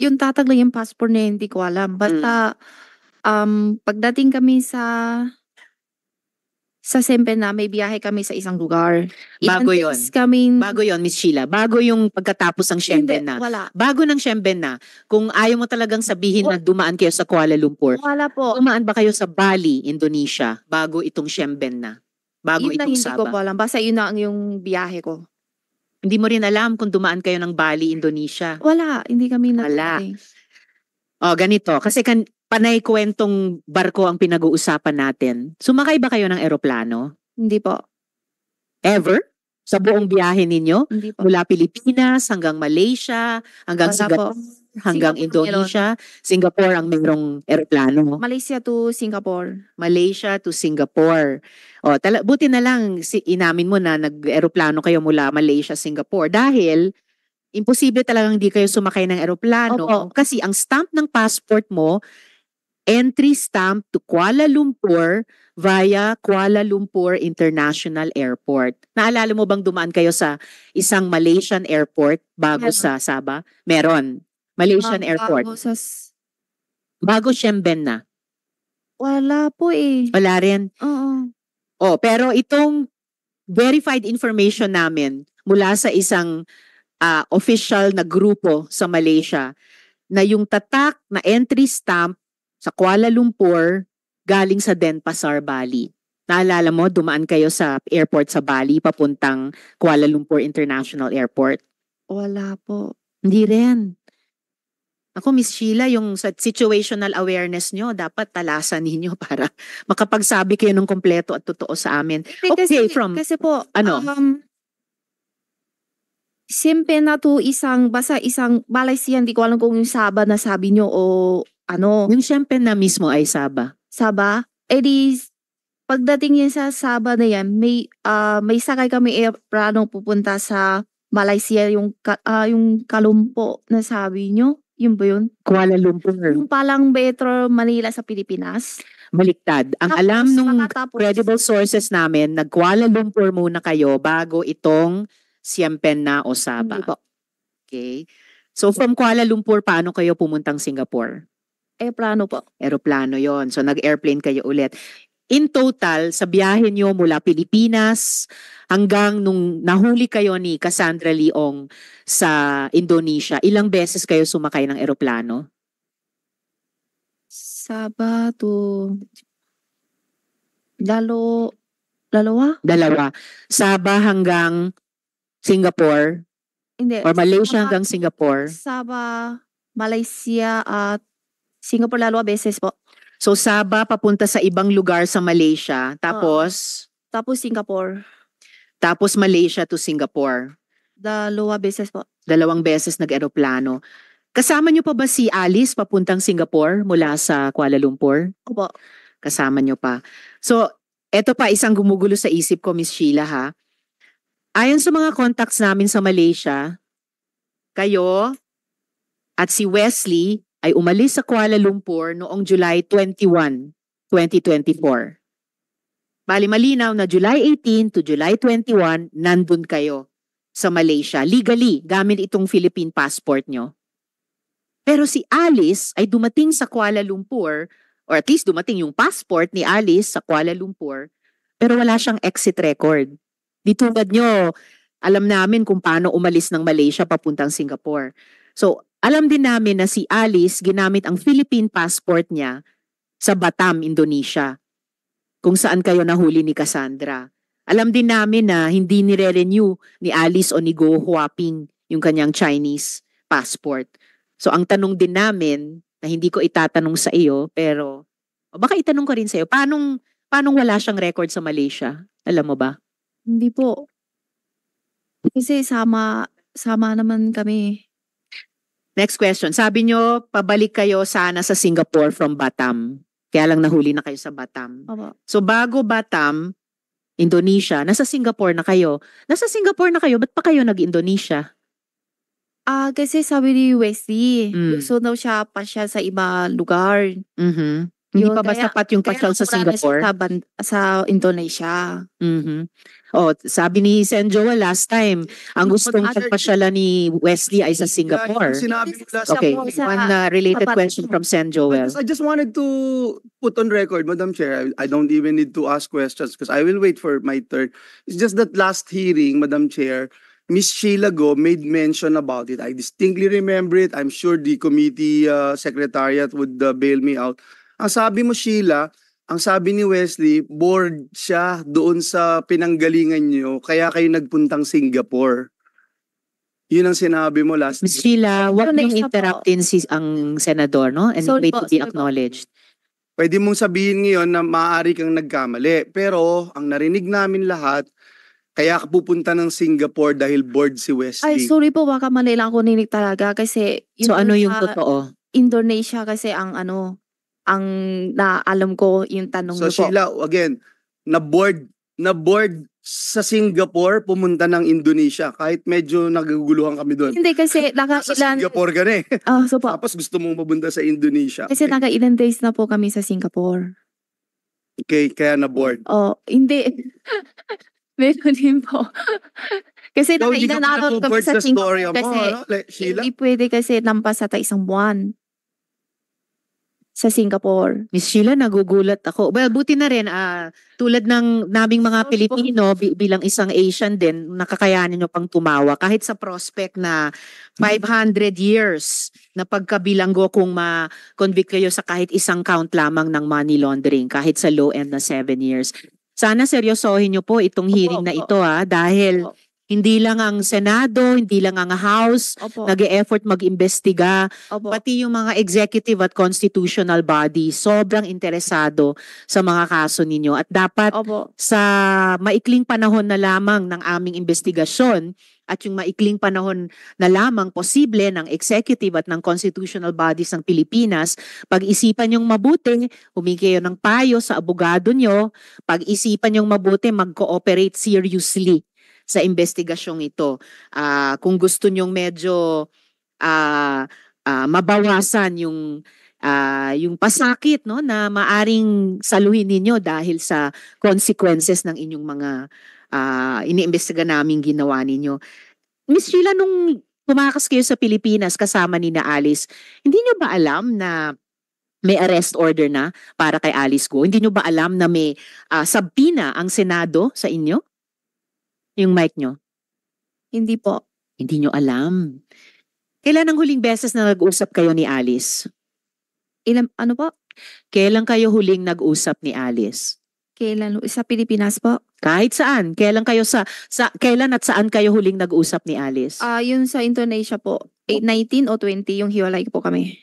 Yung tatag lang yung passport niya hindi ko alam. Basta, pagdating kami sa Sempena may biyahe kami sa isang lugar. Bago Ilang yon. days kaming Bago yon, Miss Sheila. Bago yung pagkatapos ng hindi, Siemben na. wala. Bago ng Siemben na, kung ayaw mo talagang sabihin na dumaan kayo sa Kuala Lumpur, Wala po. dumaan ba kayo sa Bali, Indonesia, bago itong Siemben na? Bago Yun na itong hindi ko Sabah? po alam. Basta yun na ang yung biyahe ko. Hindi mo rin alam kung dumaan kayo ng Bali, Indonesia. Wala, hindi kami Wala. natulog. O, ganito. Kasi panay kwentong barko ang pinag-uusapan natin. Sumakay ba kayo ng eroplano? Hindi po. Ever? Sa buong biyahe ninyo? Hindi po. Mula Pilipinas hanggang Malaysia, hanggang Wala Singapore, po. hanggang Singapore Indonesia. Singapore ang mayroong eroplano. Malaysia to Singapore. Malaysia to Singapore. O, buti na lang inamin mo na nag-eroplano kayo mula Malaysia, Singapore. Dahil imposible talagang hindi kayo sumakay ng eroplano. Opo. Kasi ang stamp ng passport mo, entry stamp to Kuala Lumpur via Kuala Lumpur International Airport. Naalala mo bang dumaan kayo sa isang Malaysian airport bago Meron. sa Sabah? Meron. Malaysian airport. Bago sa Bago Siemben na. wala po eh. Wala rin. Oo. Oh, pero itong verified information namin mula sa isang official na grupo sa Malaysia na yung tatak na entry stamp sa Kuala Lumpur galing sa Denpasar, Bali. Naalala mo, dumaan kayo sa airport sa Bali papuntang Kuala Lumpur International Airport? Wala po. Hindi rin. Ako, Miss Sheila, yung sa situational awareness nyo, dapat talasan ninyo para makapagsabi kayo ng kompleto at totoo sa amin. Okay, Kasi po, ano? Siyempre na to basta isang Malaysia, hindi ko alam kung yung Sabah na sabi nyo o ano. Yung siyempre na mismo ay Sabah. Sabah? Di, pagdating yan sa Sabah na yan, may sakay kami aeroplano pupunta sa Malaysia, yung Kalumpo na sabi nyo. Yun ba yun? Kuala Lumpur. Yung palang Metro Manila sa Pilipinas. Baliktad. Ang Tapos, alam nung makatapos. credible sources namin, nag-Kuala Lumpur muna kayo bago itong Siempen na o Sabah. Hindi po. Okay. So from Kuala Lumpur, paano kayo pumuntang Singapore? Aeroplano po. Aeroplano yon. So nag-airplane kayo ulit. In total, sa biyahe nyo mula Pilipinas hanggang nung nahuli kayo ni Cassandra Leong sa Indonesia, ilang beses kayo sumakay ng eroplano? Sabah to dalawa? Dalawa. Sabah hanggang Singapore? Hindi. Or Malaysia hanggang Singapore? Sabah, Malaysia at Singapore dalawa beses po. So Sabah papunta sa ibang lugar sa Malaysia, tapos? Tapos Singapore. Tapos Malaysia to Singapore? Dalawa beses po. 2 beses nag-eroplano. Kasama niyo pa ba si Alice papuntang Singapore mula sa Kuala Lumpur? Opo. Kasama niyo pa. So, eto pa isang gumugulo sa isip ko, Miss Sheila ha. Ayon sa mga contacts namin sa Malaysia, kayo at si Wesley ay umalis sa Kuala Lumpur noong July 21, 2024. Bali malinaw na July 18 to July 21, nandun kayo sa Malaysia. Legally, gamit itong Philippine passport nyo. Pero si Alice ay dumating sa Kuala Lumpur, or at least dumating yung passport ni Alice sa Kuala Lumpur, pero wala siyang exit record. Di tulad nyo, alam namin kung paano umalis ng Malaysia papuntang Singapore. So, alam din namin na si Alice ginamit ang Philippine passport niya sa Batam, Indonesia, kung saan kayo nahuli ni Cassandra. Alam din namin na hindi nire-renew ni Alice o ni Go Huaping yung kanyang Chinese passport. So ang tanong din namin, na hindi ko itatanong sa iyo, pero baka itanong ko rin sa iyo, paanong wala siyang record sa Malaysia? Alam mo ba? Hindi po. Kasi sama naman kami. Next question. Sabi nyo, pabalik kayo sana sa Singapore from Batam. Kaya lang nahuli na kayo sa Batam. Opo. So bago Batam, Indonesia, nasa Singapore na kayo. Nasa Singapore na kayo, ba't pa kayo nag-Indonesia? Kasi sabi ni Wesley, gusto daw siya pa siya sa iba lugar. Mhm. Hindi Yun, pa ba kaya sapat yung pasyal sa wala na siya Singapore? sa Indonesia. Mhm. Oh, sabi ni Sen Joel last time, ang gustong Other- pagpasyalan ni Wesley ay sa Singapore. Yung sinabi mo last Okay, Singapore sa- one related sapat. question from Sen Joel. I just wanted to put on record, Madam Chair, I don't even need to ask questions because I will wait for my turn. It's just that last hearing, Madam Chair, Miss Sheila Go made mention about it. I distinctly remember it. I'm sure the committee secretariat would bail me out. Ang sabi mo, Sheila, ang sabi ni Wesley, bored siya doon sa pinanggalingan niyo, kaya kayo nagpuntang Singapore. Yun ang sinabi mo last. Ms. Sheila, wag Indonesia niyong interruptin ang senador, no? And Sorry wait to po, be sorry po. acknowledged. Pwede mong sabihin ngayon na maaari kang nagkamali. Pero ang narinig namin lahat, kaya ka pupunta ng Singapore dahil bored si Ay, Wesley. sorry po, baka mali lang ako ninig talaga kasi So ano yung sa totoo? Indonesia kasi ang naalam ko yung tanong So niyo po. Sheila, again, na-bored sa Singapore, pumunta ng Indonesia. Kahit medyo naguguluhan kami doon. Hindi kasi Sa nakailan, Singapore ka na eh. so po, Tapos gusto mong mapunta sa Indonesia. kasi nakailan days na po kami sa Singapore. Okay, kaya na-bored. Oh, hindi. Meron din po. Kasi So, hindi ka nakailan pa araw kami na-bored sa sa story Singapore mo, kasi ano? Sheila? hindi pwede kasi lampas sa isang buwan sa Singapore. Miss Sheila, nagugulat ako. Well, buti na rin, tulad ng naming mga Sorry po. Pilipino, bilang isang Asian din, nakakayanin nyo pang tumawa. Kahit sa prospect na 500 years na pagkabilanggo kung ma-convict kayo sa kahit isang count lamang ng money laundering, kahit sa low end na 7 years. Sana seryosohin nyo po itong hearing na ito dahil Opo. hindi lang ang Senado, hindi lang ang House, Opo. nag-e-effort mag-imbestiga, Opo. pati yung mga executive at constitutional body, sobrang interesado sa mga kaso ninyo. At dapat Opo. sa maikling panahon na lamang ng aming investigasyon at yung maikling panahon na lamang posible ng executive at ng constitutional bodies ng Pilipinas, pag-isipan yung mabuti, humingi kayo ng payo sa abogado nyo, pag-isipan yung mabuti, mag-cooperate seriously sa investigasyong ito. Kung gusto nyong medyo mabawasan yung pasakit, no, na maaring saluhin ninyo dahil sa consequences ng inyong mga iniimbestiga naming ginawa ninyo. Miss Sheila, nung tumakas kayo sa Pilipinas kasama ni na Alice, hindi nyo ba alam na may arrest order na para kay Alice Go? Hindi nyo ba alam na may subpoena ang Senado sa inyo? Yung mic nyo? Hindi po. Hindi nyo alam. Kailan ang huling beses na nag-usap kayo ni Alice? Ano po? Kailan kayo huling nag-usap ni Alice? Kailan? Sa Pilipinas po? Kahit saan. Kailan kayo kailan at saan kayo huling nag-usap ni Alice? Yun sa Indonesia po. 19 o 20 yung hiwalay po kami.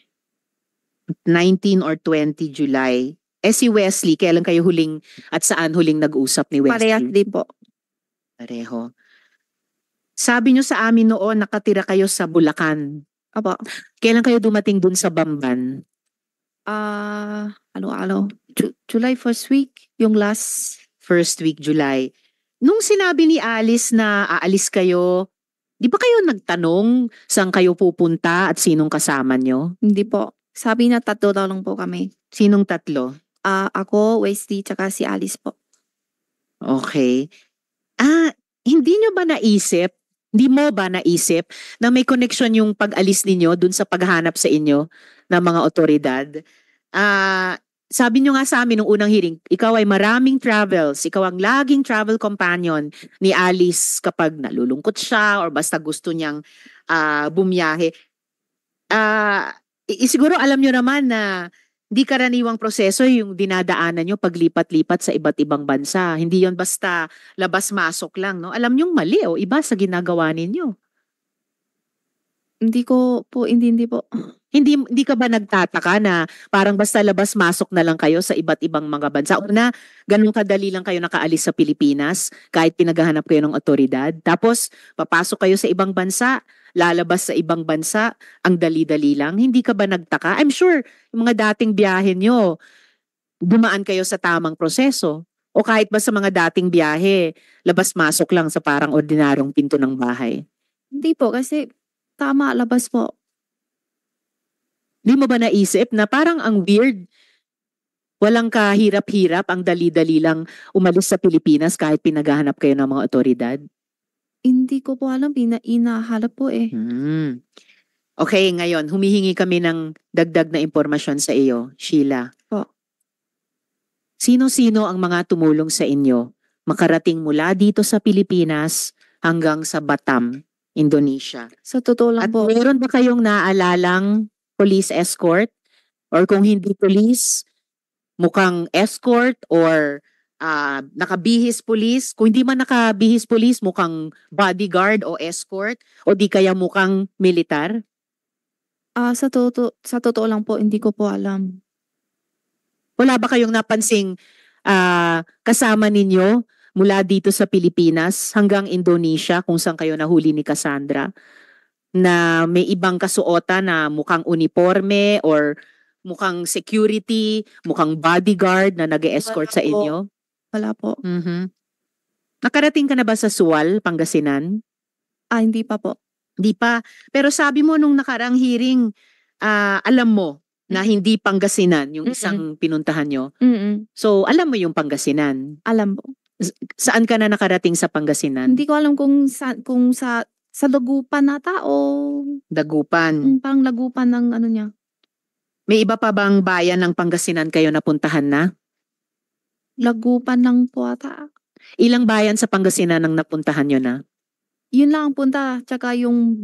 19 or 20 July. Si Wesley, kailan kayo huling at saan huling nag-usap ni Wesley? Parehas din po. Pareho. Sabi nyo sa amin noon, nakatira kayo sa Bulacan. Opo. Kailan kayo dumating dun sa Bamban? July first week, yung last. First week July. Nung sinabi ni Alice na aalis kayo, di ba kayo nagtanong saan kayo pupunta at sinong kasama nyo? Hindi po. Sabi na 3 daw lang po kami. Sinong tatlo? Ako, Wesley, tsaka si Alice po. Okay. Hindi mo ba naisip na may connection yung pag-alis ninyo dun sa paghanap sa inyo ng mga otoridad? Sabi nyo nga sa amin nung unang hearing, ikaw ay maraming travels, ikaw ang laging travel companion ni Alice kapag nalulungkot siya or basta gusto niyang bumiyahe. Siguro alam nyo naman na di karaniwang proseso yung dinadaanan nyo paglipat-lipat sa iba't ibang bansa. Hindi yon basta labas-masok lang, no? Alam nyong mali o iba sa ginagawa ninyo. Hindi ko po, hindi po. Hindi ka ba nagtataka na parang basta labas-masok na lang kayo sa iba't ibang mga bansa? Una, ganun kadali lang kayo nakaalis sa Pilipinas kahit pinaghahanap kayo ng otoridad. Tapos, papasok kayo sa ibang bansa, lalabas sa ibang bansa, ang dali-dali lang. Hindi ka ba nagtaka? I'm sure, yung mga dating biyahe nyo, dumaan kayo sa tamang proseso. O kahit ba sa mga dating biyahe, labas-masok lang sa parang ordinaryong pinto ng bahay. Hindi po, kasi tama, labas po. Di mo ba naisip na parang ang weird Walang kahirap-hirap, ang dali-dali lang umalis sa Pilipinas kahit pinaghahanap kayo ng mga otoridad? Hindi ko po alam, inahalap po eh. Okay, ngayon, humihingi kami ng dagdag na impormasyon sa iyo, Sheila. Po. Sino-sino ang mga tumulong sa inyo makarating mula dito sa Pilipinas hanggang sa Batam, Indonesia? Sa totoo lang At po, meron ba kayong naalalang police escort? Or kung hindi police, mukhang escort or nakabihis police? Kung hindi man nakabihis police, mukhang bodyguard o escort? O di kaya mukhang militar? sa totoo lang po, hindi ko po alam. Wala ba kayong napansing kasama ninyo mula dito sa Pilipinas hanggang Indonesia kung saan kayo nahuli ni Cassandra na may ibang kasuotan na mukhang uniforme or mukhang security, mukhang bodyguard na nag-escort Wala sa po. inyo? Wala po. Nakarating ka na ba sa Sual, Pangasinan? Hindi pa po. Di pa. Pero sabi mo nung nakaraang hearing, alam mo na hindi Pangasinan yung isang pinuntahan nyo. So, alam mo yung Pangasinan. Alam po. Saan ka na nakarating sa Pangasinan? Hindi ko alam kung sa Lagupan nata o Dagupan. parang Lagupan ng ano niya. May iba pa bang bayan ng Pangasinan kayo napuntahan na? Lagupan lang po ata. Ilang bayan sa Pangasinan ang napuntahan nyo na? Yun lang ang punta. Tsaka yung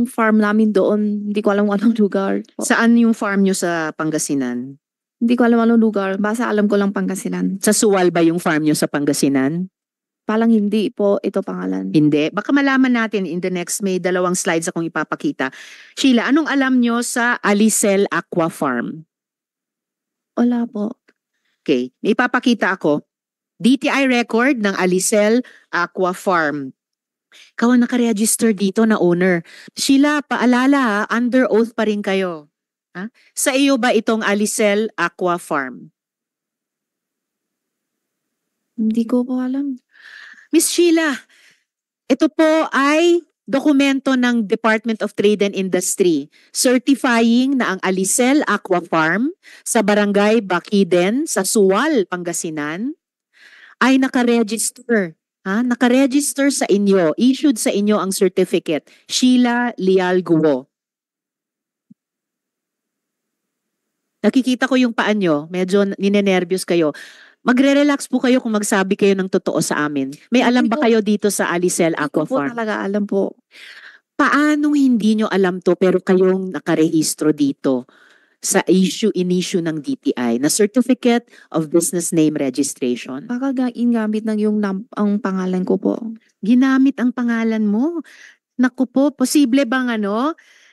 farm namin doon, hindi ko alam anong lugar po. Saan yung farm nyo sa Pangasinan? Hindi ko alam anong lugar. Basta alam ko lang Pangasinan. Sa Sual ba yung farm nyo sa Pangasinan? Parang hindi po ito pangalan. Hindi. Baka malaman natin in the next, may 2 slides akong ipapakita. Sheila, anong alam nyo sa Alicel Aqua Farm? Wala po. Okay, may ipapakita ako. DTI record ng Alicel Aqua Farm. Ikaw ang nakaregister dito na owner. Sheila, paalala under oath pa rin kayo. Sa iyo ba itong Alicel Aqua Farm? Hindi ko po alam. Miss Sheila, ito po ay dokumento ng Department of Trade and Industry certifying na ang Alicel Aqua Farm sa Barangay Baciden sa Sual, Pangasinan ay nakaregister. Nakaregister sa inyo, issued sa inyo ang certificate, Sheila Leal Guo. Nakikita ko yung paan nyo, medyo ninenervyos kayo. Magre-relax po kayo kung magsabi kayo ng totoo sa amin. May alam ba kayo dito sa Alicel Aqua Hindi ko po Farm? talaga alam po. Paano hindi nyo alam to pero kayong nakarehistro dito sa issue ng DTI na Certificate of Business Name Registration? Baka ginamit ng ang pangalan ko po. Ginamit ang pangalan mo. Naku po, posible bang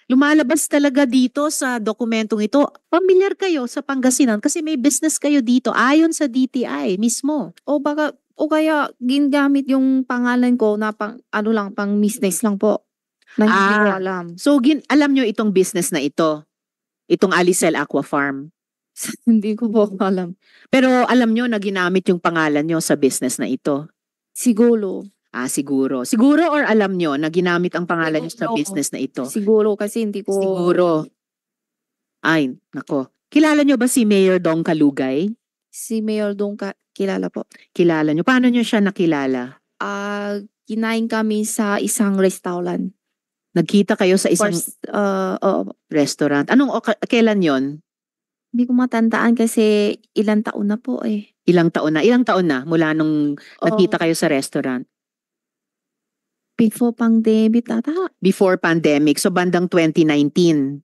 lumalabas talaga dito sa dokumentong ito? Pamilyar kayo sa Pangasinan kasi may business kayo dito ayon sa DTI mismo. O kaya ginamit yung pangalan ko na pang business lang po. Na hindi ko alam. So, alam nyo itong business na ito? Itong Alicel Aqua Farm? Hindi ko po alam. Pero alam nyo na ginamit yung pangalan nyo sa business na ito? Siguro. Siguro. Siguro or alam nyo na ginamit ang pangalan nyo sa Siguro. business na ito? Siguro kasi hindi ko... Siguro. Ay, nako. Kilala nyo ba si Mayor Dong Kalugay? Si Mayor Dong kilala po. Kilala nyo. Paano nyo siya nakilala? Kinain kami sa isang restaurant. Nagkita kayo sa isang restaurant. Kailan yon? Hindi ko matandaan kasi ilang taon na po eh. Ilang taon na? Ilang taon na mula nung nagkita kayo sa restaurant? Before pandemic ata. Before pandemic. So bandang 2019.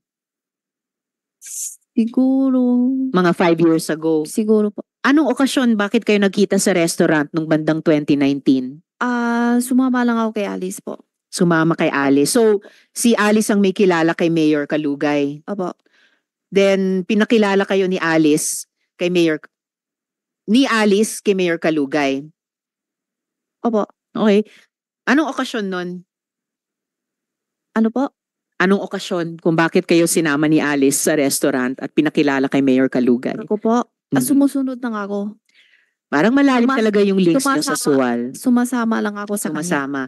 Siguro. Mga 5 years ago. Siguro po. Anong okasyon bakit kayo nagkita sa restaurant nung bandang 2019? Sumama lang ako kay Alice po. Sumama kay Alice. So, si Alice ang may kilala kay Mayor Kalugay. Opo. Then, pinakilala kayo ni Alice kay Mayor Kalugay. Opo. Okay. Anong okasyon nun? Ano po? Anong okasyon kung bakit kayo sinama ni Alice sa restaurant at pinakilala kay Mayor Kalugay? Ako po. Sumusunod lang ako. Parang malalim talaga yung links nyo sa Sual. Sumasama lang ako sa kanya. Sumasama.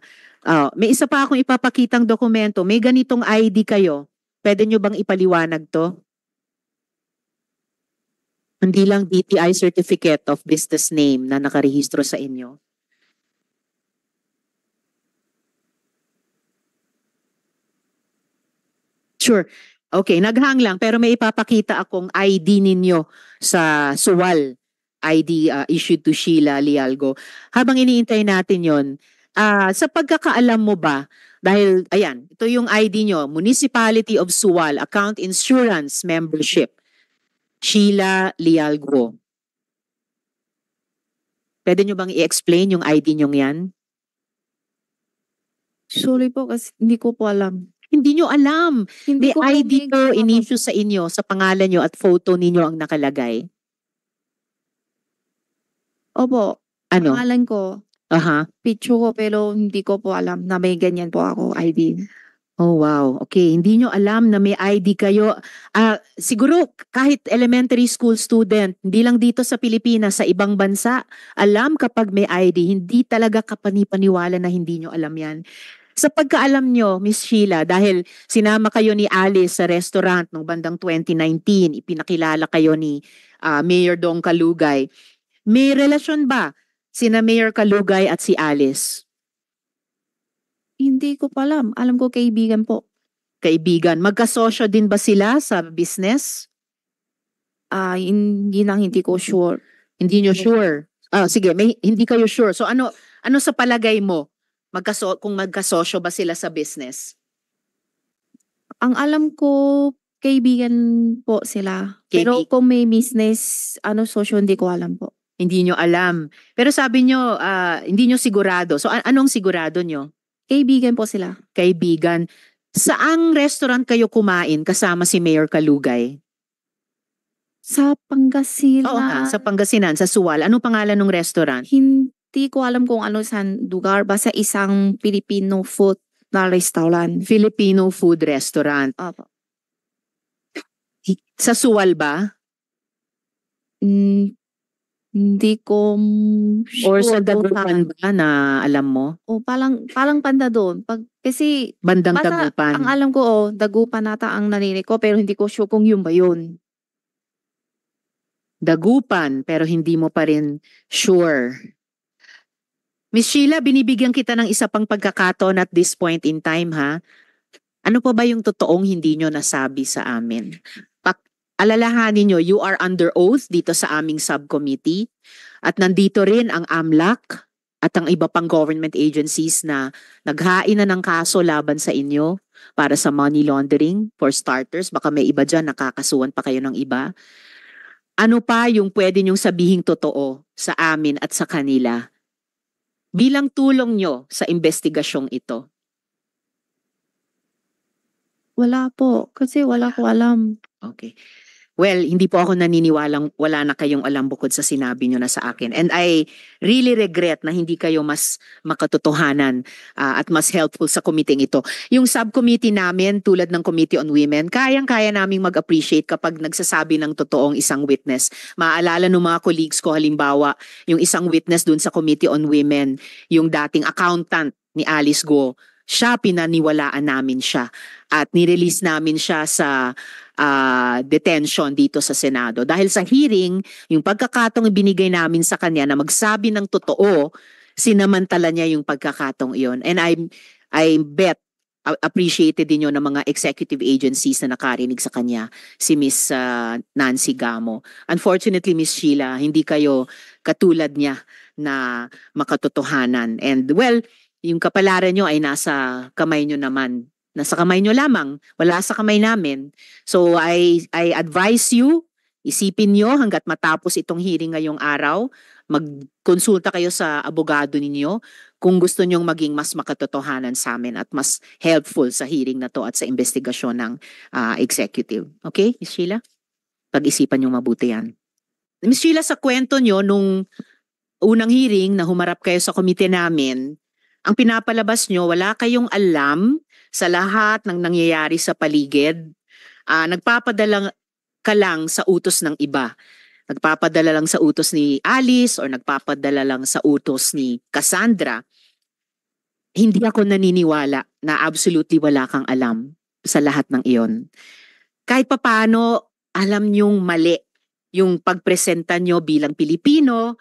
May isa pa akong ipapakitang dokumento. May ganitong ID kayo. Pwede nyo bang ipaliwanag to? Hindi lang DTI Certificate of Business Name na nakarehistro sa inyo. Sure. Okay, naghang lang pero may ipapakita akong ID ninyo sa Suwal. ID issued to Sheila Lialgo. Habang iniintay natin yon, sa pagkakaalam mo ba, dahil ayan, ito yung ID nyo, Municipality of Suwal, Account Insurance Membership, Sheila Lialgo. Pwede nyo bang i-explain yung ID nyo yan? Sorry po kasi hindi ko po alam. Hindi nyo alam. Hindi May ko po ID po may- in-issue sa inyo, sa pangalan nyo at photo ninyo ang nakalagay. Opo, Ano? pangalan ko, Aha. picture ko pero hindi ko po alam na may ganyan po ako ID. Oh wow. Okay, hindi nyo alam na may ID kayo. Siguro kahit elementary school student, hindi lang dito sa Pilipinas, sa ibang bansa, alam kapag may ID, hindi talaga kapanipaniwala na hindi nyo alam yan. Sa pagkaalam nyo, Miss Sheila, dahil sinama kayo ni Alice sa restaurant noong bandang 2019, ipinakilala kayo ni Mayor Dong Kalugay. May relasyon ba sina Mayor Kalugay at si Alice? Hindi ko pa alam. Alam ko kaibigan po. Kaibigan. Magkasosyo din ba sila sa business? Hindi ko sure. Hindi nyo sure. Sige, hindi kayo sure. So ano sa palagay mo? Kung magkasosyo ba sila sa business? Ang alam ko, kaibigan po sila. Pero kung may business, sosyo, hindi ko alam po. Hindi nyo alam. Pero sabi nyo, hindi nyo sigurado. So anong sigurado nyo? Kaibigan po sila. Kaibigan. Saang restaurant kayo kumain kasama si Mayor Kalugay? Sa Pangasinan. Oo nga, sa Pangasinan, sa Suwal. Anong pangalan ng restaurant? Hindi ko alam kung ano sa lugar. Basta isang Filipino food na restaurant. Filipino food restaurant. Opo. Sa Suwal ba? Hindi ko sure. Or sa Dagupan ba na alam mo? O parang banda doon. Kasi Bandang basta Dagupan. ang alam ko, Dagupan nata ang narinig ko pero hindi ko sure kung yun ba yun. Dagupan pero hindi mo pa rin sure. Miss Sheila, binibigyan kita ng isa pang pagkakataon at this point in time ha. Ano pa ba yung totoong hindi nyo nasabi sa amin? Alalahanin nyo, you are under oath dito sa aming subcommittee at nandito rin ang AMLAC at ang iba pang government agencies na naghain na ng kaso laban sa inyo para sa money laundering. For starters, baka may iba dyan, nakakasuhan pa kayo ng iba. Ano pa yung pwede nyong sabihing totoo sa amin at sa kanila bilang tulong nyo sa investigasyong ito? Wala po. Kasi wala ko alam. Okay. Well, hindi po ako naniniwalang wala na kayong alam bukod sa sinabi nyo na sa akin. And I really regret na hindi kayo mas makatotohanan at mas helpful sa committee ito. Yung subcommittee namin, tulad ng Committee on Women, kayang-kaya naming mag-appreciate kapag nagsasabi ng totoong isang witness. Maaalala ng mga colleagues ko, halimbawa, yung isang witness dun sa Committee on Women, yung dating accountant ni Alice Go, siya, pinaniwalaan namin siya at nirelease namin siya sa detention dito sa Senado. Dahil sa hearing, yung pagkakataong ibinigay namin sa kanya na magsabi ng totoo, sinamantala niya yung pagkakataong iyon. And I bet appreciated din yun ng mga executive agencies na nakarinig sa kanya, si Miss Nancy Gamo. Unfortunately, Miss Sheila, hindi kayo katulad niya na makatotohanan. And well, yung kapalaran nyo ay nasa kamay nyo naman. Nasa kamay nyo lamang, wala sa kamay namin. So I advise you, isipin nyo hanggat matapos itong hearing ngayong araw, magkonsulta kayo sa abogado ninyo kung gusto nyong maging mas makatotohanan sa amin at mas helpful sa hearing na to at sa investigasyon ng executive. Okay, Ms. Sheila? Pag-isipan nyo mabuti yan. Ms. Sheila, sa kwento nyo nung unang hearing na humarap kayo sa komite namin, ang pinapalabas nyo, wala kayong alam sa lahat ng nangyayari sa paligid. Nagpapadala ka lang sa utos ng iba. Nagpapadala lang sa utos ni Alice or nagpapadala lang sa utos ni Cassandra. Hindi ako naniniwala na absolutely wala kang alam sa lahat ng iyon. Kahit papaano, alam niyong mali yung pagpresenta nyo bilang Pilipino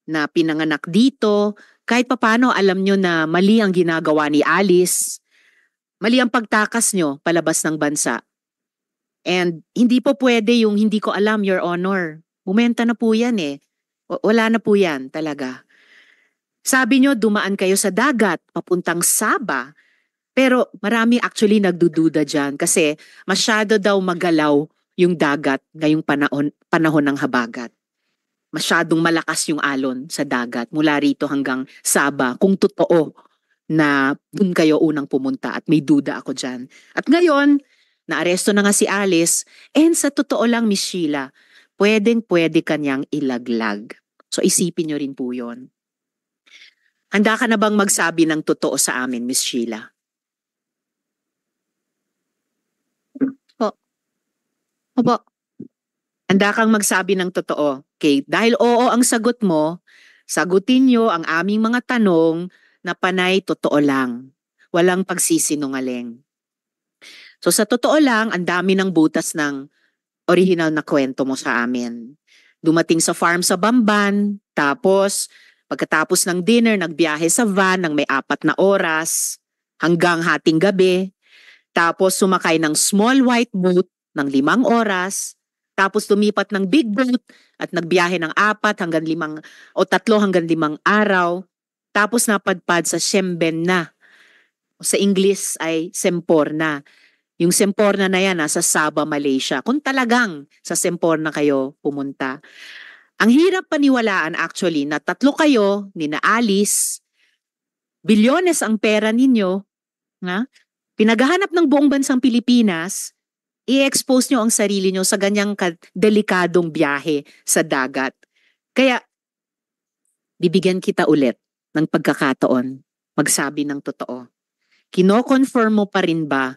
na pinanganak dito, kahit papano alam nyo na mali ang ginagawa ni Alice, mali ang pagtakas nyo palabas ng bansa. And hindi po pwede yung hindi ko alam, Your Honor. Bumenta na po yan eh. Wala na po yan talaga. Sabi nyo, dumaan kayo sa dagat, papuntang Sabah. Pero marami actually nagdududa dyan kasi masyado daw magalaw yung dagat ngayong panahon ng habagat. Masyadong malakas yung alon sa dagat mula rito hanggang Sabah kung totoo na dun kayo unang pumunta at may duda ako dyan. At ngayon, naaresto na nga si Alice and sa totoo lang Miss Sheila, pwede kanyang ilaglag. So isipin nyo rin po yun. Handa ka na bang magsabi ng totoo sa amin, Miss Sheila? Opo. Handa kang magsabi ng totoo. Okay, dahil oo ang sagot mo, sagutin nyo ang aming mga tanong na panay totoo lang. Walang pagsisinungaling. So sa totoo lang, ang dami ng butas ng original na kwento mo sa amin. Dumating sa farm sa Bamban, tapos pagkatapos ng dinner, nagbiyahe sa van ng may 4 na oras hanggang hating gabi. Tapos sumakay ng small white boat ng 5 oras. Tapos lumipat ng big boat at nagbiyahe ng 4 hanggang 5 o 3 hanggang 5 araw. Tapos napadpad sa Siemben-na. Sa English ay Semporna. Yung Semporna na yan nasa Sabah, Malaysia. Kung talagang sa Semporna kayo pumunta. Ang hirap paniwalaan actually na 3 kayo, ni na Alice, bilyones ang pera ninyo, pinaghahanap ng buong bansang Pilipinas, i-expose nyo ang sarili nyo sa ganyang delikadong biyahe sa dagat. Kaya, bibigyan kita ulit ng pagkakataon, magsabi ng totoo. Kino-confirm mo pa rin ba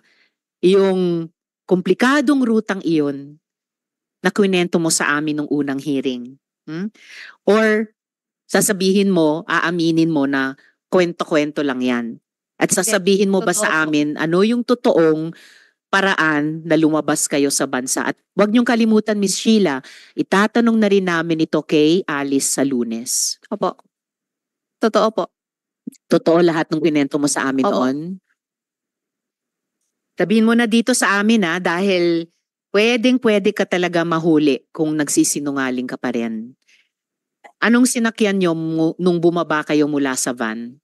yung komplikadong rutang iyon na kwento mo sa amin nung unang hearing? Or sasabihin mo, aaminin mo na kwento-kwento lang yan? At sasabihin mo ba sa amin ano yung totoong paraan na lumabas kayo sa bansa? At huwag niyong kalimutan, Miss Sheila, itatanong na rin namin ito kay Alice sa Lunes. Opo. Totoo po. Totoo lahat ng kwento mo sa amin Opo. noon? Sabihin mo na dito sa amin dahil pwede ka talaga mahuli kung nagsisinungaling ka pa rin. Anong sinakyan niyo nung bumaba kayo mula sa van?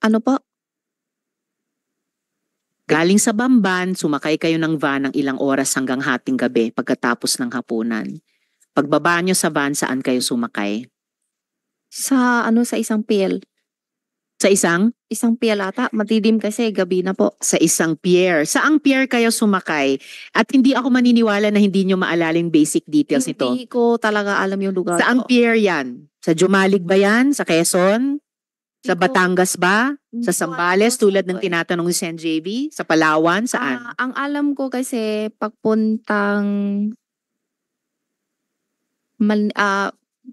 Ano po? Galing sa Bamban, sumakay kayo ng van ng ilang oras hanggang hating gabi pagkatapos ng hapunan. Pagbaba nyo sa van, saan kayo sumakay? Sa isang pier. Sa isang? Isang pier ata. Matidim kasi, gabi na po. Sa isang pier. Saang pier kayo sumakay? At hindi ako maniniwala na hindi nyo maalala yung basic details nito. Hindi ko talaga alam yung lugar Saang po. pier yan? Sa Jumalig ba yan? Sa Quezon? Sa Hindi ko- Batangas ba? hindi Sa ko Zambales alam tulad po ng eh. tinatanong ni Sen JB? Sa Palawan? Saan? Ang alam ko kasi pagpuntang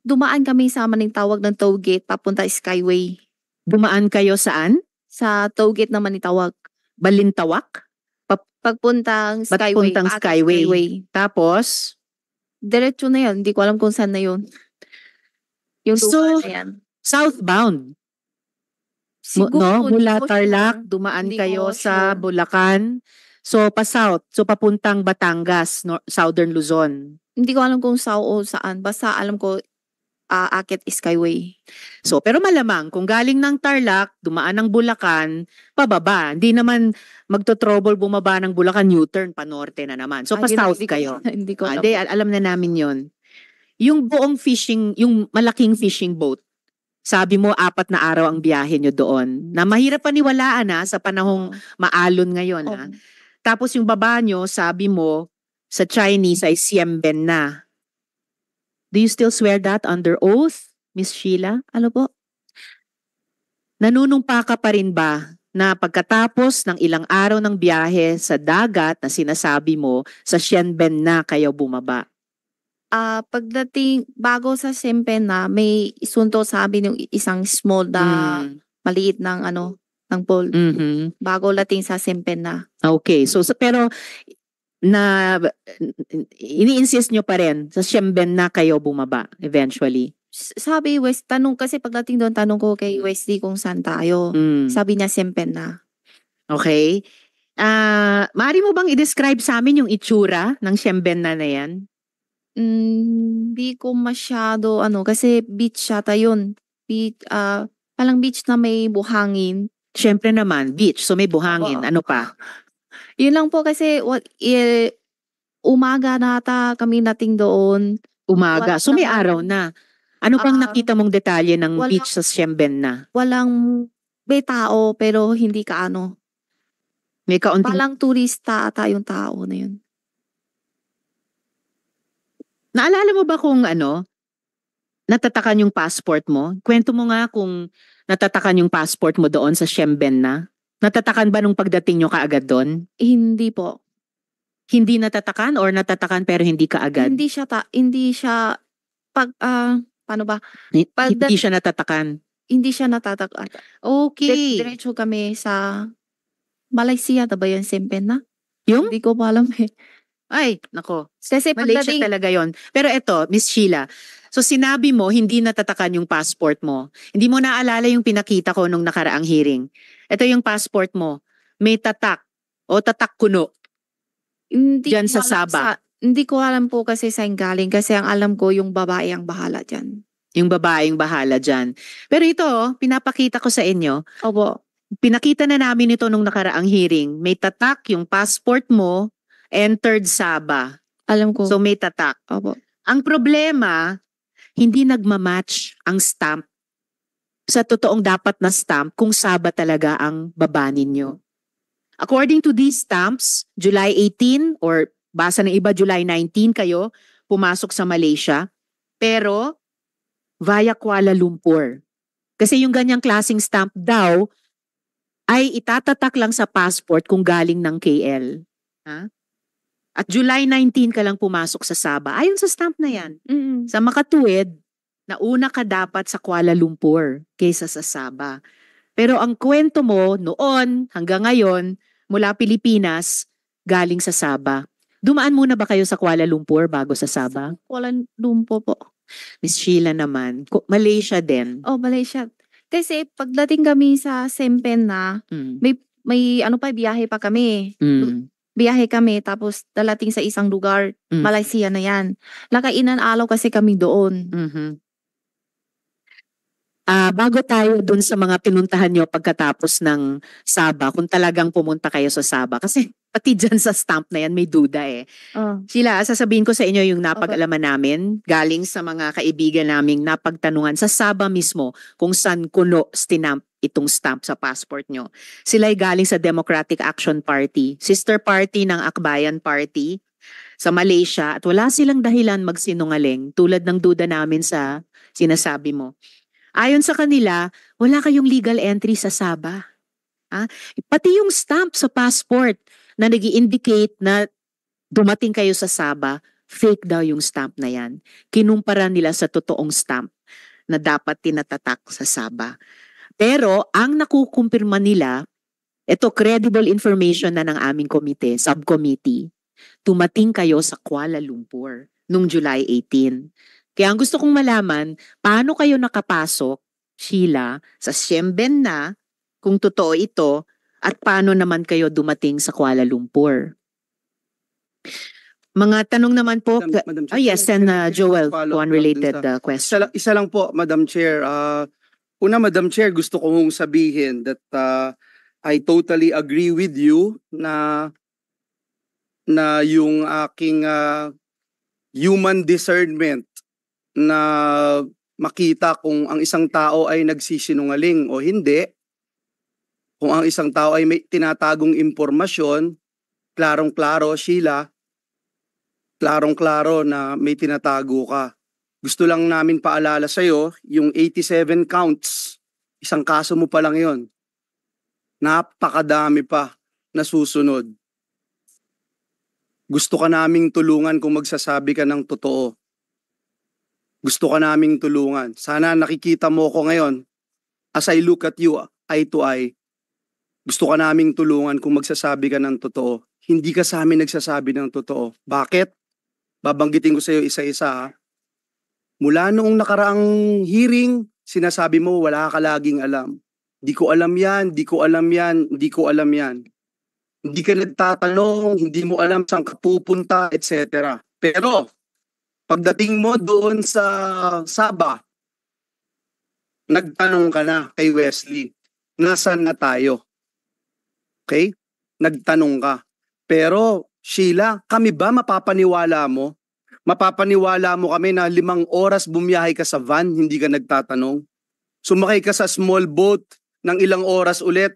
dumaan kami sa Manitawag ng toll gate papunta Skyway. Dumaan kayo saan? Sa toll gate na Manitawag. Balintawak? Pagpuntang Skyway. Papuntang paakyat Skyway. Tapos, Diretso na yun. Hindi ko alam kung saan na yun. Yung So, lugar na yan. southbound. Siguro, hindi Mula ko Tarlac, sure. dumaan Hindi kayo ko sa sure. Bulacan. So, pa-south. So, papuntang Batangas, Southern Luzon. Hindi ko alam kung saan o saan. Basta alam ko, Akit Skyway. So, pero malamang, kung galing ng Tarlac, dumaan ng Bulacan, pababa. Hindi naman magto-trouble bumaba ng Bulacan, U-turn, pa-norte na naman. So, pa-south kayo. Hindi ko alam. Hindi, alam na namin yon. Yung buong fishing, yung malaking fishing boat, sabi mo 4 na araw ang biyahe nyo doon. Na mahirap paniwalaan sa panahong maalon ngayon. Oo. Tapos yung baba nyo, sabi mo, sa Chinese ay Siemben-na. Do you still swear that under oath, Miss Sheila? Ano po? Nanunumpa ka pa rin ba na pagkatapos ng ilang araw ng biyahe sa dagat na sinasabi mo, sa Siemben-na kayo bumaba? Pagdating, bago sa Siemben-na, may isunto sa amin yung isang small na maliit ng pool. Mhm. Bago lating sa Siemben-na. Okay, so pero na ini-insist nyo pa rin sa Siemben na kayo bumaba eventually. Sabi West, tanong kasi pagdating doon, tanong ko kay Wesley kung saan tayo. Mm. Sabi niya Siempen na. Okay. Maaari mo bang i-describe sa amin yung itsura ng Siemben na yan? Hindi ko masyado kasi beach yata yun. Beach, palang beach na may buhangin. Siyempre naman, beach. So may buhangin. Oo. Ano pa? Yun lang po kasi umaga na ata kami nating doon. Umaga. Wala So may naman. araw na. Ano pang Ah, nakita mong detalye ng wala- beach sa Siemben na? May tao pero hindi May kaunting... Palang turista ata yung tao na yun. Naalala mo ba kung natatakan yung passport mo? Kwento mo nga kung natatakan yung passport mo doon sa Siemben na. Natatakan ba nung pagdating nyo kaagad doon? Hindi po. Hindi natatakan or natatakan pero hindi kaagad? Hindi siya paano ba? Hindi siya natatakan. Hindi siya natatakot. Okay. Diretso kami sa Malaysia ba yan, Siempen na? Yung? Hindi ko pa alam eh. Ay, nako. Kasi Malaysia pagdating, talaga yon. Pero eto, Miss Sheila, so sinabi mo hindi natatakan yung passport mo. Hindi mo naalala yung pinakita ko nung nakaraang hearing. Ito yung passport mo. May tatak o tatak kuno. hindi Diyan ko sa alam Sabah. hindi ko alam po kasi saan galing kasi ang alam ko yung babae ang bahala dyan. Yung babaeng bahala dyan. Pero ito, pinapakita ko sa inyo. Opo. Pinakita na namin ito nung nakaraang hearing. May tatak yung passport mo, entered Sabah. Alam ko. So may tatak. Opo. Ang problema, hindi nagmamatch ang stamp sa totoong dapat na stamp kung Sabah talaga ang baba ninyo. According to these stamps, July 18 or basa ng iba July 19 kayo pumasok sa Malaysia, pero via Kuala Lumpur. Kasi yung ganyang klaseng stamp daw ay itatatak lang sa passport kung galing ng KL. Ha? At July 19 ka lang pumasok sa Sabah. Ayon sa stamp na yan. Mm-mm. Sa makatuwid, nauna ka dapat sa Kuala Lumpur kaysa sa Sabah. Pero ang kwento mo noon hanggang ngayon, mula Pilipinas, galing sa Sabah. Dumaan muna ba kayo sa Kuala Lumpur bago sa Sabah? Kuala Lumpur po. Miss Sheila naman, Malaysia din. Oh, Malaysia. Kasi pagdating kami sa Siempen na, Mm. may biyahe pa kami. Mm. Biyahe kami tapos dalating sa isang lugar, Mm. Malaysia na yan. Nakainan alaw kasi kami doon. Mhm. Bago tayo dun sa mga pinuntahan nyo pagkatapos ng Sabah, kung talagang pumunta kayo sa Sabah, kasi pati dyan sa stamp na yan may duda eh. Oh. Sheila, sasabihin ko sa inyo yung napag-alaman namin galing sa mga kaibigan naming napagtanungan sa Sabah mismo kung saan kuno stinamp itong stamp sa passport nyo. Sila ay galing sa Democratic Action Party, sister party ng Akbayan Party sa Malaysia at wala silang dahilan magsinungaling tulad ng duda namin sa sinasabi mo. Ayon sa kanila, wala kayong legal entry sa Sabah. Pati yung stamp sa passport na nag-i-indicate na dumating kayo sa Sabah, fake daw yung stamp na yan. Kinumpara nila sa totoong stamp na dapat tinatatak sa Sabah. Pero ang nakukumpirma nila, ito credible information na ng aming komite, subcommittee, tumating kayo sa Kuala Lumpur noong July 18. Kaya ang gusto kong malaman, paano kayo nakapasok, Sheila, sa Siemben na, kung totoo ito, at paano naman kayo dumating sa Kuala Lumpur? Mga tanong naman po. Madam Chair, Yes, and Joel, follow-up one lang related dun question. Isa lang po, Madam Chair. Una, Madam Chair, gusto kong sabihin that I totally agree with you na yung aking human discernment na makita kung ang isang tao ay nagsisinungaling o hindi, kung ang isang tao ay may tinatagong impormasyon, klarong-klaro, Sheila, klarong-klaro na may tinatago ka. Gusto lang namin paalala sa'yo, yung 87 counts, isang kaso mo pa lang yon. Napakadami pa na susunod. Gusto ka naming tulungan kung magsasabi ka ng totoo. Gusto ka naming tulungan. Sana nakikita mo ko ngayon, as I look at you eye to eye, gusto ka naming tulungan kung magsasabi ka ng totoo. hindi ka sa amin nagsasabi ng totoo. Bakit? Babanggitin ko sa iyo isa-isa ha. Mula noong nakaraang hearing, sinasabi mo wala ka laging alam. Di ko alam yan, di ko alam yan, di ko alam yan. Hindi ka nagtatanong, hindi mo alam saan ka pupunta, etc. Pero, pagdating mo doon sa Saba, nagtanong ka na kay Wesley, nasaan na tayo? Okay? Nagtanong ka. Pero, Sheila, kami ba mapapaniwala mo? Mapapaniwala mo kami na 5 oras bumiyahe ka sa van, hindi ka nagtatanong? Sumakay ka sa small boat ng ilang oras ulit,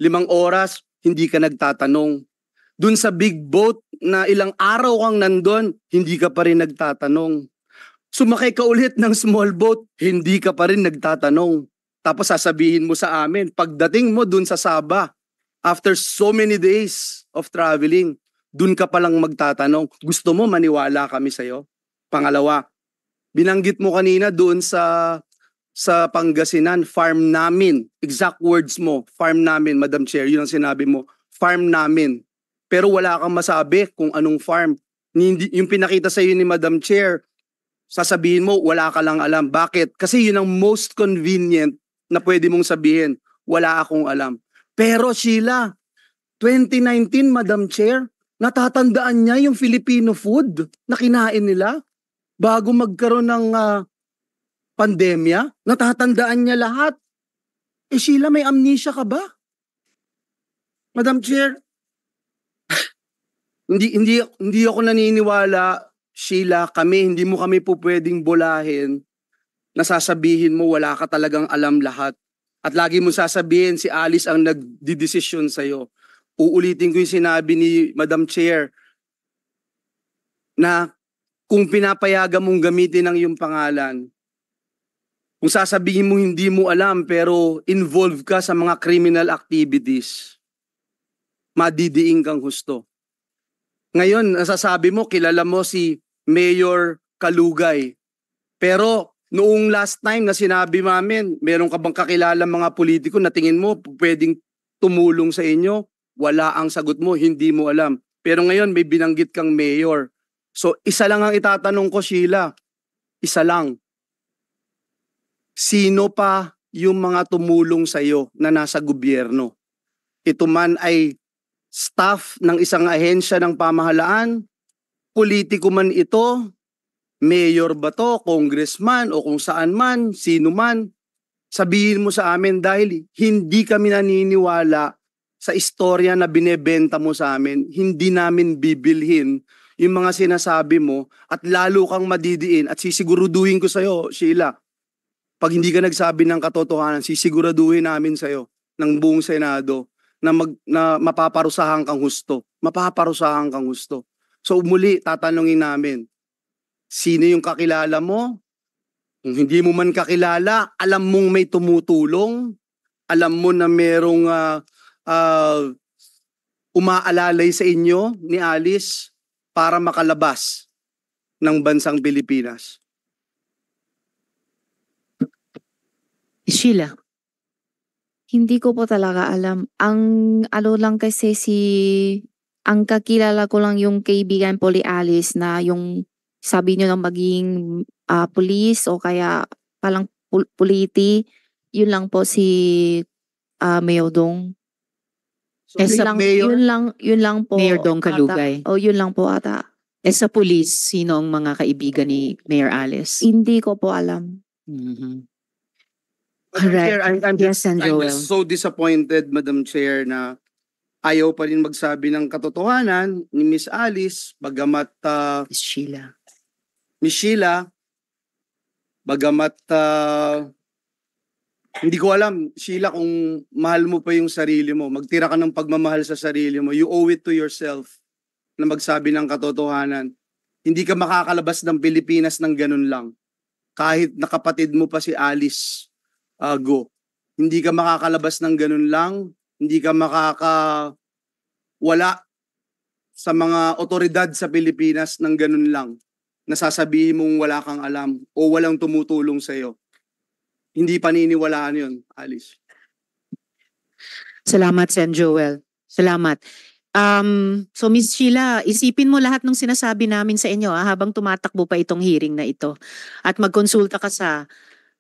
5 oras, hindi ka nagtatanong. Dun sa big boat na ilang araw kang nandun, hindi ka pa rin nagtatanong. Sumakay ka ulit ng small boat, hindi ka pa rin nagtatanong. Tapos sasabihin mo sa amin, pagdating mo dun sa Saba, after so many days of traveling, dun ka palang magtatanong. Gusto mo maniwala kami sa'yo? Pangalawa, binanggit mo kanina doon sa Pangasinan, farm namin. Exact words mo, farm namin, Madam Chair. Yun ang sinabi mo, farm namin. Pero wala kang masabi kung anong farm. Yung pinakita sa iyo ni Madam Chair, sasabihin mo, wala ka lang alam. Bakit? Kasi yun ang most convenient na pwede mong sabihin, wala akong alam. Pero Sheila, 2019, Madam Chair, natatandaan niya yung Filipino food na kinain nila bago magkaroon ng pandemya, natatandaan niya lahat. Sheila, may amnesia ka ba? Madam Chair, hindi ako naniniwala, Sheila, hindi mo kami po pwedeng bulahin na sasabihin mo wala ka talagang alam lahat. At lagi mo sasabihin si Alice ang nagdidesisyon sa'yo. Uulitin ko yung sinabi ni Madam Chair na kung pinapayagan mong gamitin ang iyong pangalan, kung sasabihin mo hindi mo alam pero involved ka sa mga criminal activities, madidiing kang husto. Ngayon, nasasabi mo, kilala mo si Mayor Kalugay. Pero noong last time na sinabi namin, meron ka bang kakilala mga politiko na tingin mo pwedeng tumulong sa inyo? Wala ang sagot mo, hindi mo alam. Pero ngayon may binanggit kang mayor. So isa lang ang itatanong ko, Sheila. Isa lang. Sino pa yung mga tumulong sa iyo na nasa gobyerno? Ito man ay staff ng isang ahensya ng pamahalaan, politiko man ito, mayor ba to, congressman o kung saan man, sino man, sabihin mo sa amin dahil hindi kami naniniwala sa istorya na binebenta mo sa amin, hindi namin bibilhin yung mga sinasabi mo at lalo kang madidiin at sisiguraduhin ko sa'yo, Sheila, pag hindi ka nagsabi ng katotohanan, sisiguraduhin namin sa'yo ng buong Senado na mapaparusahan kang husto. Mapaparusahan kang husto. So muli, tatanungin namin, sino yung kakilala mo? Kung hindi mo man kakilala, alam mong may tumutulong, alam mo na merong umaalalay sa inyo ni Alice para makalabas ng bansang Pilipinas. Sheila. Hindi ko po talaga alam. Ang lang kasi ang kakilala ko lang yung kaibigan po ni Alice na yung sabi niyo na maging police o kaya palang puliti, yun lang po si Mayor Dong. So, sa mayor, Yun lang po. Mayor Dong Kalugay. O yun lang po ata. Sa police, sino ang mga kaibigan ni Mayor Alice? Hindi ko po alam. Mhm. Madam Correct. Chair, I'm Yes, and Joel. just so disappointed, Madam Chair, na ayaw pa rin magsabi ng katotohanan ni Miss Alice, bagamat Sheila. Miss Sheila, bagamat hindi ko alam, Sheila, kung mahal mo pa yung sarili mo, magtira ka ng pagmamahal sa sarili mo, you owe it to yourself na magsabi ng katotohanan. Hindi ka makakalabas ng Pilipinas ng ganun lang. Kahit nakapatid mo pa si Alice Go. Hindi ka makakalabas ng ganun lang, hindi ka wala sa mga otoridad sa Pilipinas ng ganun lang. Nasasabihin mong wala kang alam o walang tumutulong sa iyo. Hindi paniniwalaan yun, Alice. Salamat, Sen Joel. Salamat. So Miss Sheila, isipin mo lahat ng sinasabi namin sa inyo habang tumatakbo pa itong hearing na ito. At magkonsulta ka sa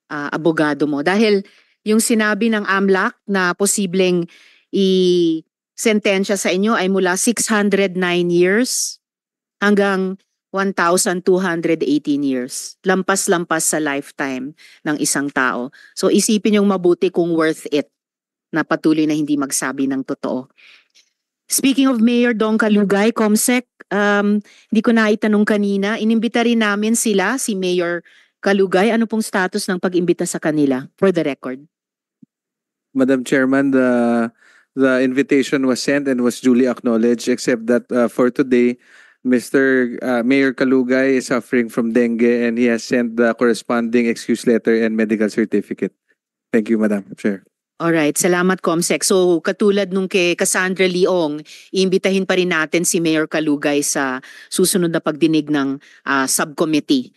abogado mo. Dahil yung sinabi ng AMLAC na posibleng i-sentensya sa inyo ay mula 609 years hanggang 1,218 years. Lampas-lampas sa lifetime ng isang tao. So isipin yung mabuti kung worth it na patuloy na hindi magsabi ng totoo. Speaking of Mayor Dong Kalugay, Comsec, hindi ko na itanong kanina, inimbita rin namin sila, si Mayor Kalugay. Ano pong status ng pag-imbita sa kanila? For the record. Madam Chairman, the invitation was sent and was duly acknowledged, except that for today, Mr. Mayor Kalugay is suffering from dengue and he has sent the corresponding excuse letter and medical certificate. Thank you, Madam Chair. Alright, salamat Comsec. So katulad nung kay Cassandra Leong, iimbitahin pa rin natin si Mayor Kalugay sa susunod na pagdinig ng subcommittee.